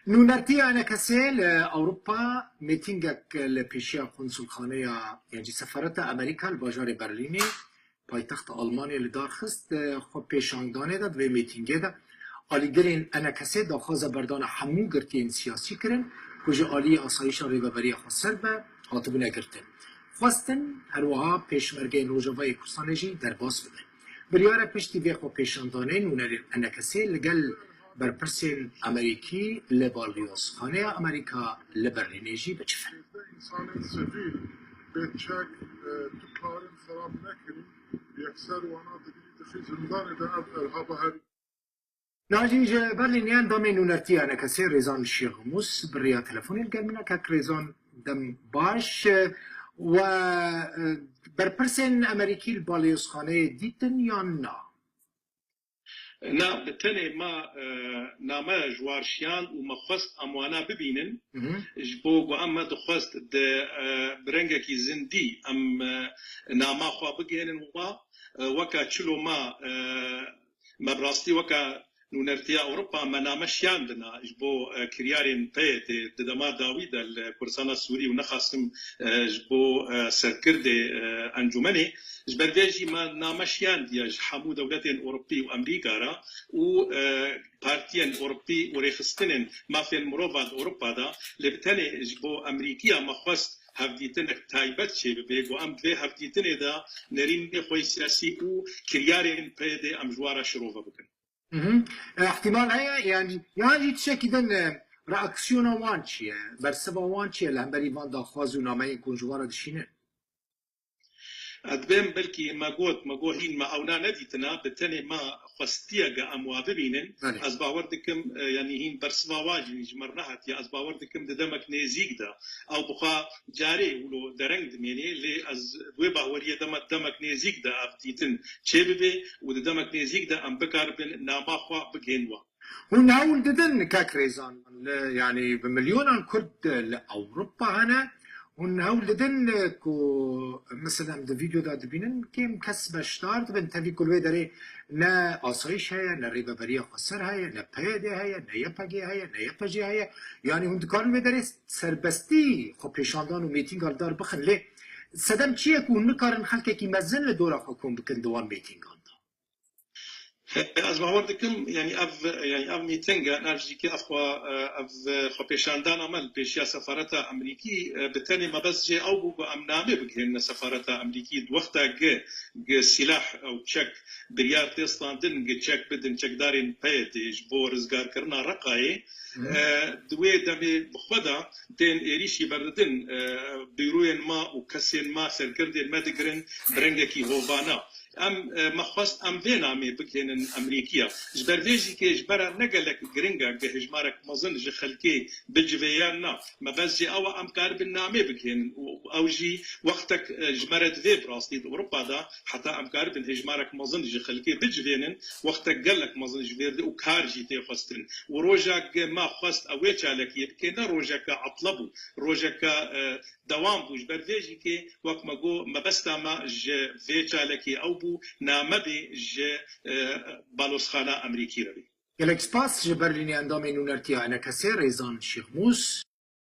نونرتي أنا كسيل أوروبا ميتينجك لبيشيا قنصل خانية يعني سفارة أمريكا الباجار برليني پایتخت آلمانیا لدار خست خو پیشانگدانه داد و میتینگه دا آلی گرین انا کسی دا خواه بردان همون گرتین سیاسی کرن کجا آلی آسایش ریببری خواه سربه حاطبو نگرتن خواستن هروها پیشمرگه نوجوای کردستان جی در باس بده بریاره پشتی وی خو پیشاندانه نونرین انا کسی لگل برپرسین امریکی لبالیوس خانه امریکا لبرلینه جی بچفن انسان سفیر بچک تقارن خراب نکرین يكسر مناطق في زندان ارهاب هذه ناجي برلينيان دامين ونرتي انا كسير ريزان الشيخ بريا تلفوني قال منك هك ريزان دم باش و بربرسن امريكي الباليوس خانه ديتن يا نا بالتالي ما نما جوارشيان وما خست اموانا ببينن جبو اما دخست برنجا كي زندي ام نما خوا بجينن وكا تشلو ما براستي وكا نونرتيا اوروبا ما نامشيان لنا جبو كريارين بيت دما داوود الكردستان السوري ونخاسم جبو سركردي انجمني جبرفيجي ما نامشيان دياج حمو دولتين اوروبي وامريكا را و بارتيان اوروبي وريخستنن ما في المروفات اوروبا دا لبتني جبو امريكيا ما خواست هفديتنك تايبت شي بيجو ام في هفديتني دا نرين خوي سياسي و كريارين بيد ام جوارا شروفا بكن احتمال هي يعني تشكيدن رأكسيون وانشيا برسبا وانشيا لهمبري وان داخواز ونامي كونجوارا دشينه ادبم بلكي ما قوهين ما اونا نديتنا بالتالي ما خستيا اموا ببينن از باوردكم يعني هين برسوا واجي جمرناهت يا از باوردكم دمك نيزيك دا او بخا جاري ولو درنگ دميني لي از بو باوريه دمك نيزيك دا افتيتن تشيبي ودمك نيزيك دا ام بكاربن ناما خوا بجينوا ونحاول ددن كاكريزان يعني بمليون كرد لاوروبا هنا ونحاول ددن كو مثلا ده فيديو دا دبينن كيم كسب شتارت بن تبي كل ويدري نا آسایش هيا نا ريبابريا خسر هيا نا پيده هيا نا يپگي هيا نا يپجي هيا يعني هند كارن ويدري سربستي خو پیشاندان و ميتينگ دار بخن لي سدم چيه كو نكارن خلقه كي مزن لدورا حكوم بكن دوان ميتينگ از باوردكم يعني اف ميتينغا نرجي كي اف خبيشاندان عمل بيشيا سفارة امريكي بالتالي ما بس جي او بو امنامه بكين سفارة امريكي وقتها جي سلاح او تشك بريار تيستاندن جي تشك بدن تشك دارين بيت بو رزقار كرنا رقاي دوي دمي بخدا تين ايريشي بردن بيروين ما وكسين ما سركردين ما دقرن برنجكي هوفانا ام مخواست ام بينامي بكين امريكيه جبرفيجي كي جبر نقلك جرينجا جهجمارك مازن جي خلكي بجفيانا ما بس جي او ام كارب النامي بكين او جي وقتك جمرت في براستي اوروبا دا حتى ام كارب هجمارك مازن جي خلكي بجفينن وقتك قالك مازن جفير وكارجي تي خستن وروجاك ما خواست اويتش عليك يبكين روجاك عطلبو روجاك دوام بوج برفيجي كي وقت ما جو ما بس ما جي فيتش عليك او نامه به بالوسخانه امریکی روی گلک سپاس جبرلینی اندام نونرتی انا کسی ريزان شيخ